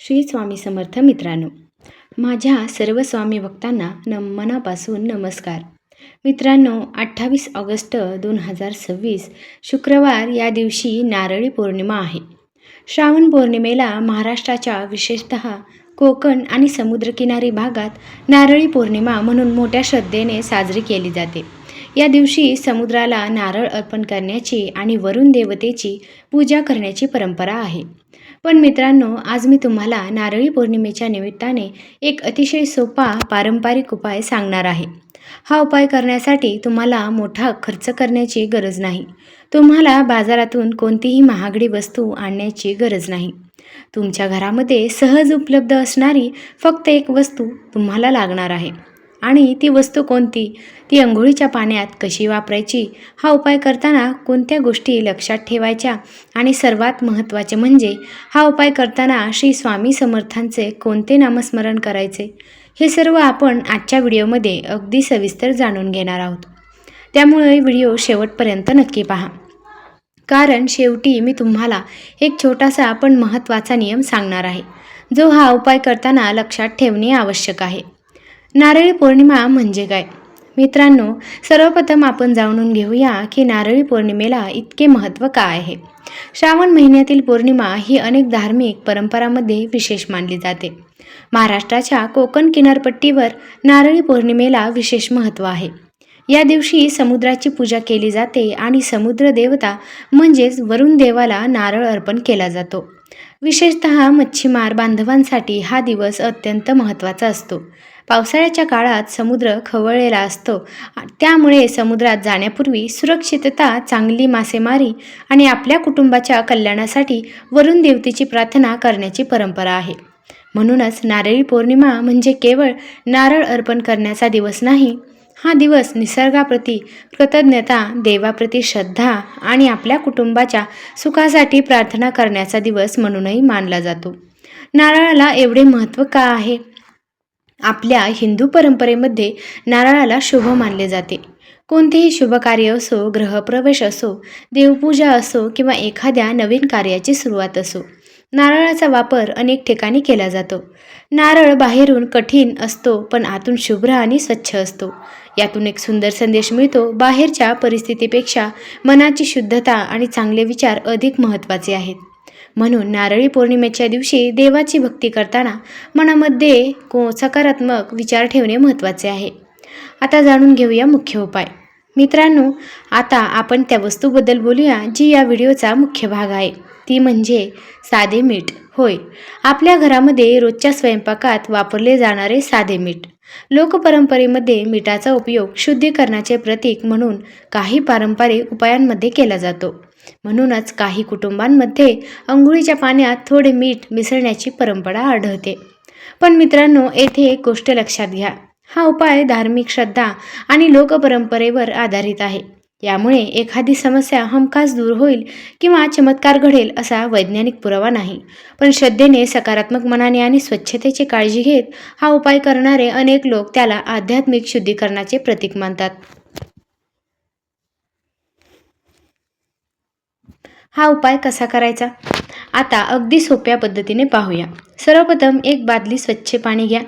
श्री स्वामी समर्थ मित्रांनो, माझ्या सर्व स्वामी भक्तांना मनापासून नमस्कार. मित्रांनो, 28 ऑगस्ट 2026 शुक्रवार या दिवशी नारळी पौर्णिमा आहे. श्रावण पौर्णिमेला महाराष्ट्राच्या विशेषतः कोकण आणि समुद्रकिनारी भागात नारळी पौर्णिमा म्हणून मोठ्या श्रद्धेने साजरी केली जाते. या दिवशी समुद्राला नारळ अर्पण करण्याची आणि वरुण देवतेची पूजा करण्याची परंपरा आहे. पण मित्रांनो, आज मी तुम्हाला नारळी पौर्णिमेच्या निमित्ताने एक अतिशय सोपा पारंपरिक उपाय सांगणार आहे. हा उपाय करण्यासाठी तुम्हाला मोठा खर्च करण्याची गरज नाही. तुम्हाला बाजारातून कोणतीही महागडी वस्तू आणण्याची गरज नाही. तुमच्या घरामध्ये सहज उपलब्ध असणारी फक्त एक वस्तू तुम्हाला लागणार आहे. आणि ती वस्तू कोणती, ती अंघोळीच्या पाण्यात कशी वापरायची, हा उपाय करताना कोणत्या गोष्टी लक्षात ठेवायच्या आणि सर्वात महत्त्वाचे म्हणजे हा उपाय करताना श्री स्वामी समर्थांचे कोणते नामस्मरण करायचे, हे सर्व आपण आजच्या व्हिडिओमध्ये अगदी सविस्तर जाणून घेणार आहोत. त्यामुळे व्हिडिओ शेवटपर्यंत नक्की पहा, कारण शेवटी मी तुम्हाला एक छोटासा पण महत्त्वाचा नियम सांगणार आहे, जो हा उपाय करताना लक्षात ठेवणे आवश्यक आहे. नारळी पौर्णिमा म्हणजे काय? मित्रांनो, सर्वप्रथम आपण जाणून घेऊया की नारळी पौर्णिमेला इतके महत्त्व काय आहे. श्रावण महिन्यातील पौर्णिमा ही अनेक धार्मिक परंपरांमध्ये विशेष मानली जाते. महाराष्ट्राच्या कोकण किनारपट्टीवर नारळी पौर्णिमेला विशेष महत्त्व आहे. या दिवशी समुद्राची पूजा केली जाते आणि समुद्र देवता म्हणजेच वरुण देवाला नारळ अर्पण केला जातो. विशेषतः मच्छीमार बांधवांसाठी हा दिवस अत्यंत महत्त्वाचा असतो. पावसाळ्याच्या काळात समुद्र खवळलेला असतो, त्यामुळे समुद्रात जाण्यापूर्वी सुरक्षितता, चांगली मासेमारी आणि आपल्या कुटुंबाच्या कल्याणासाठी वरुण देवतेची प्रार्थना करण्याची परंपरा आहे. म्हणूनच नारळी पौर्णिमा म्हणजे केवळ नारळ अर्पण करण्याचा दिवस नाही. हा दिवस निसर्गाप्रती कृतज्ञता, देवाप्रती श्रद्धा आणि आपल्या कुटुंबाच्या सुखासाठी प्रार्थना करण्याचा दिवस म्हणूनही मानला जातो. नारळाला एवढे महत्त्व का आहे? आपल्या हिंदू परंपरेमध्ये नारळाला शुभ मानले जाते. कोणतेही शुभ कार्य असो, गृहप्रवेश असो, देवपूजा असो किंवा एखाद्या नवीन कार्याची सुरुवात असो, नारळाचा वापर अनेक ठिकाणी केला जातो. नारळ बाहेरून कठीण असतो, पण आतून शुभ्र आणि स्वच्छ असतो. यातून एक सुंदर संदेश मिळतो. बाहेरच्या परिस्थितीपेक्षा मनाची शुद्धता आणि चांगले विचार अधिक महत्त्वाचे आहेत. म्हणून नारळी पौर्णिमेच्या दिवशी देवाची भक्ती करताना मनामध्ये सकारात्मक विचार ठेवणे महत्त्वाचे आहे. आता जाणून घेऊया मुख्य उपाय. मित्रांनो, आता आपण त्या वस्तूबद्दल बोलूया जी या व्हिडिओचा मुख्य भाग आहे. ती म्हणजे साधे मीठ. होय, आपल्या घरामध्ये रोजच्या स्वयंपाकात वापरले जाणारे साधे मीठ. लोकपरंपरेमध्ये मिठाचा उपयोग शुद्धीकरणाचे प्रतीक म्हणून काही पारंपरिक उपायांमध्ये केला जातो. म्हणूनच काही कुटुंबांमध्ये अंघोळीच्या पाण्यात थोडे मीठ मिसळण्याची परंपरा आढळते. पण मित्रांनो, येथे एक गोष्ट लक्षात घ्या. हा उपाय धार्मिक श्रद्धा आणि लोकपरंपरेवर आधारित आहे. यामुळे एखादी समस्या हमखास दूर होईल किंवा चमत्कार घडेल असा वैज्ञानिक पुरावा नाही. पण श्रद्धेने, सकारात्मक मनाने आणि स्वच्छतेची काळजी घेत हा उपाय करणारे अनेक लोक त्याला आध्यात्मिक शुद्धीकरणाचे प्रतीक मानतात. हा उपाय कसा करायचा? आता अगदी सोप्या पद्धतीने पाहूया. सर्वप्रथम एक बादली स्वच्छ पाणी घ्या.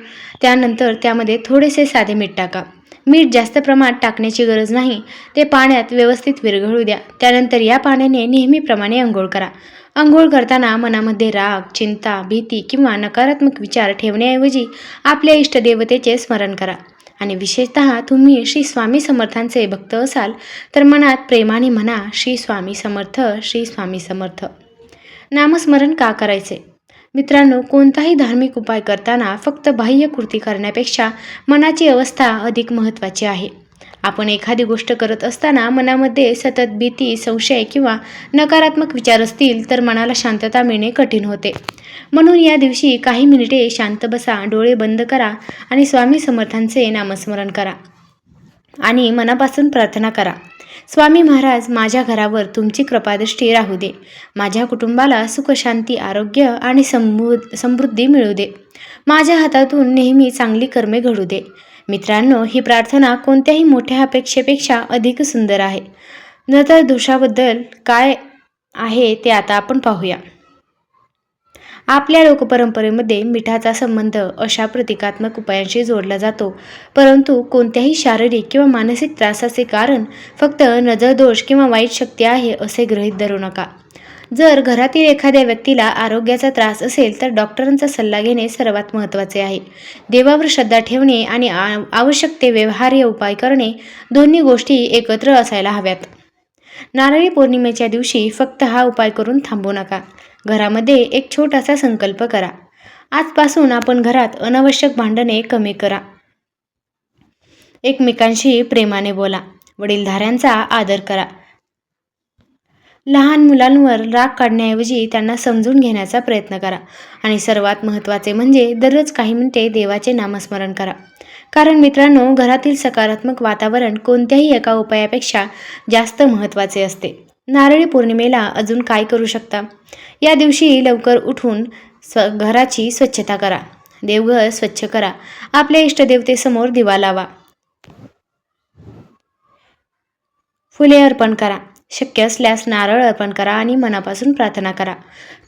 त्यानंतर त्यामध्ये थोडेसे साधे मीठ टाका. मीठ जास्त प्रमाणात टाकण्याची गरज नाही. ते पाण्यात व्यवस्थित विरघळू द्या. त्यानंतर या पाण्याने नेहमीप्रमाणे अंघोळ करा. अंघोळ करताना मनामध्ये राग, चिंता, भीती किंवा नकारात्मक विचार ठेवण्याऐवजी आपल्या इष्टदेवतेचे स्मरण करा. आणि विशेषतः तुम्ही श्री स्वामी समर्थांचे भक्त असाल तर मनात प्रेमाने म्हणा, श्री स्वामी समर्थ, श्री स्वामी समर्थ. नामस्मरण का करायचे? मित्रांनो, कोणताही धार्मिक उपाय करताना फक्त बाह्य कृती करण्यापेक्षा मनाची अवस्था अधिक महत्त्वाची आहे. आपण एखादी गोष्ट करत असताना मनामध्ये सतत भीती, संशय किंवा नकारात्मक विचार असतील तर मनाला शांतता मिळणे कठीण होते. म्हणून या दिवशी काही मिनिटे शांत बसा, डोळे बंद करा आणि स्वामी समर्थांचे नामस्मरण करा आणि मनापासून प्रार्थना करा. स्वामी महाराज, माझ्या घरावर तुमची कृपादृष्टी राहू दे. माझ्या कुटुंबाला सुख, शांती, आरोग्य आणि समृद्धी मिळू दे. माझ्या हातातून नेहमी चांगली कर्मे घडू दे. मित्रांनो, ही प्रार्थना कोणत्याही मोठ्या अपेक्षेपेक्षा अधिक सुंदर आहे. नंतर दोषाबद्दल काय आहे ते आता आपण पाहूया. आपल्या लोकपरंपरेमध्ये मिठाचा संबंध अशा प्रतिकात्मक उपायांशी जोडला जातो, परंतु कोणत्याही शारीरिक किंवा मानसिक त्रासाचे कारण फक्त नजरदोष किंवा वाईट शक्ती आहे असे गृहीत धरू नका. जर घरातील एखाद्या व्यक्तीला आरोग्याचा त्रास असेल तर डॉक्टरांचा सल्ला घेणे सर्वात महत्त्वाचे आहे. देवावर श्रद्धा ठेवणे आणि आवश्यक ते व्यवहार्य उपाय करणे दोन्ही गोष्टी एकत्र असायला हव्यात. नारळी पौर्णिमेच्या दिवशी फक्त हा उपाय करून थांबू नका. घरामध्ये एक छोटासा संकल्प करा. आजपासून आपण घरात अनावश्यक भांडणे कमी करा. एकमेकांशी प्रेमाने बोला. वडीलधाऱ्यांचा आदर करा. लहान मुलांवर राग काढण्याऐवजी त्यांना समजून घेण्याचा प्रयत्न करा. आणि सर्वात महत्त्वाचे म्हणजे दररोज काही मिनिटे देवाचे नामस्मरण करा. कारण मित्रांनो, घरातील सकारात्मक वातावरण कोणत्याही एका उपायापेक्षा जास्त महत्त्वाचे असते. नारळी पौर्णिमेला अजून काय करू शकता? या दिवशी लवकर उठून घराची स्वच्छता करा. देवघर स्वच्छ करा. आपल्या इष्टदेवतेसमोर दिवा लावा. फुले अर्पण करा. शक्य असल्यास नारळ अर्पण करा आणि मनापासून प्रार्थना करा.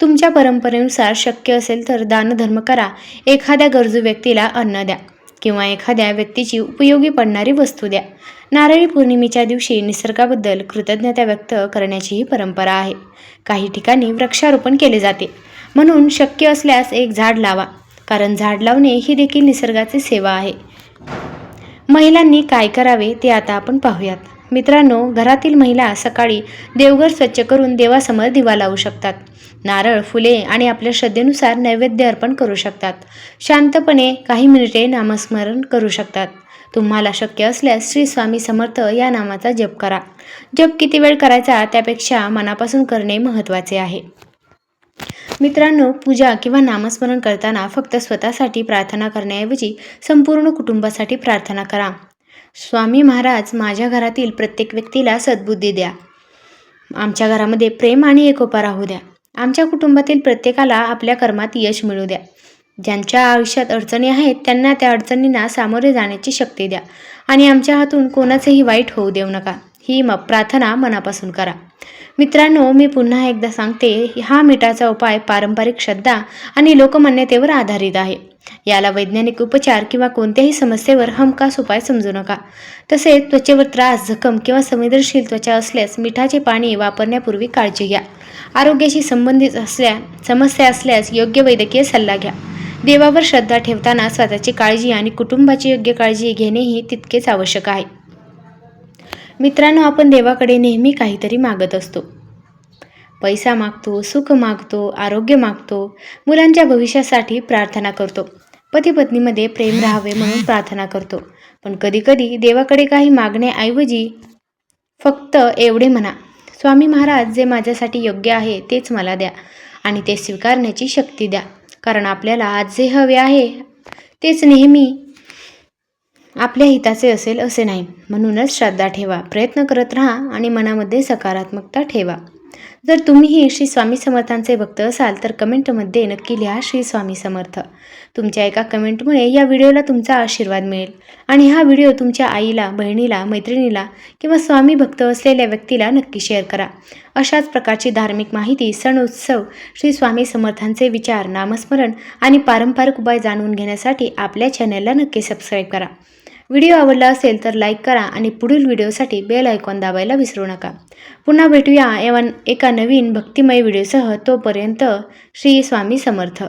तुमच्या परंपरेनुसार शक्य असेल तर दानधर्म करा. एखाद्या गरजू व्यक्तीला अन्न द्या किंवा एखाद्या व्यक्तीची उपयोगी पडणारी वस्तू द्या. नारळी पौर्णिमेच्या दिवशी निसर्गाबद्दल कृतज्ञता व्यक्त करण्याचीही परंपरा आहे. काही ठिकाणी वृक्षारोपण केले जाते, म्हणून शक्य असल्यास एक झाड लावा, कारण झाड लावणे ही देखील निसर्गाची सेवा आहे. महिलांनी काय करावे ते आता आपण पाहूयात. मित्रांनो, घरातील महिला सकाळी देवघर स्वच्छ करून देवासमोर दिवा लावू शकतात. नारळ, फुले आणि आपल्या श्रद्धेनुसार नैवेद्य अर्पण करू शकतात. शांतपणे काही मिनिटे नामस्मरण करू शकतात. तुम्हाला शक्य असल्यास श्री स्वामी समर्थ या नामाचा जप करा. जप किती वेळ करायचा त्यापेक्षा मनापासून करणे महत्त्वाचे आहे. मित्रांनो, पूजा किंवा नामस्मरण करताना फक्त स्वतःसाठी प्रार्थना करण्याऐवजी संपूर्ण कुटुंबासाठी प्रार्थना करा. स्वामी महाराज, माझ्या घरातील प्रत्येक व्यक्तीला सद्बुद्धी द्या. आमच्या घरामध्ये प्रेम आणि एकोपा राहू द्या. आमच्या कुटुंबातील प्रत्येकाला आपल्या कर्मात यश मिळू द्या. ज्यांच्या आयुष्यात अडचणी आहेत त्यांना त्या अडचणींना सामोरे जाण्याची शक्ती द्या आणि आमच्या हातून कोणाचेही वाईट होऊ देऊ नका. ही प्रार्थना मनापासून करा. मित्रांनो, मी पुन्हा एकदा सांगते, हा मिठाचा उपाय पारंपरिक श्रद्धा आणि लोकमान्यतेवर आधारित आहे. याला वैज्ञानिक उपचार किंवा कोणत्याही समस्येवर हमखास उपाय समजू नका. तसेच त्वचेवर त्रास, जखम किंवा संवेदनशील त्वचा असल्यास मिठाचे पाणी वापरण्यापूर्वी काळजी घ्या. आरोग्याशी संबंधित समस्या असल्यास योग्य वैद्यकीय सल्ला घ्या. देवावर श्रद्धा ठेवताना स्वतःची काळजी आणि कुटुंबाची योग्य काळजी घेणेही तितकेच आवश्यक आहे. मित्रांनो, आपण देवाकडे नेहमी काहीतरी मागत असतो. पैसा मागतो, सुख मागतो, आरोग्य मागतो, मुलांच्या भविष्यासाठी प्रार्थना करतो, पती पत्नीमध्ये प्रेम राहावे म्हणून प्रार्थना करतो. पण कधीकधी देवाकडे काही मागण्याऐवजी फक्त एवढे म्हणा, स्वामी महाराज, जे माझ्यासाठी योग्य आहे तेच मला द्या आणि ते स्वीकारण्याची शक्ती द्या. कारण आपल्याला आज जे हवे आहे तेच नेहमी आपल्या हिताचे असेल असे नाही. म्हणूनच श्रद्धा ठेवा, प्रयत्न करत राहा आणि मनामध्ये सकारात्मकता ठेवा. जर तुम्हीही श्री स्वामी समर्थांचे भक्त असाल तर कमेंटमध्ये नक्की लिहा श्री स्वामी समर्थ. तुमच्या एका कमेंटमुळे या व्हिडिओला तुमचा आशीर्वाद मिळेल आणि हा व्हिडिओ तुमच्या आईला, बहिणीला, मैत्रिणीला किंवा स्वामी भक्त असलेल्या व्यक्तीला नक्की शेअर करा. अशाच प्रकारची धार्मिक माहिती, सण उत्सव, श्री स्वामी समर्थांचे विचार, नामस्मरण आणि पारंपरिक उपाय जाणून घेण्यासाठी आपल्या चॅनलला नक्की सबस्क्राईब करा. व्हिडिओ आवडला असेल तर लाईक करा आणि पुढील व्हिडिओसाठी बेल आयकॉन दाबायला विसरू नका. पुन्हा भेटूया एका नवीन भक्तिमय व्हिडिओसह. तोपर्यंत श्री स्वामी समर्थ.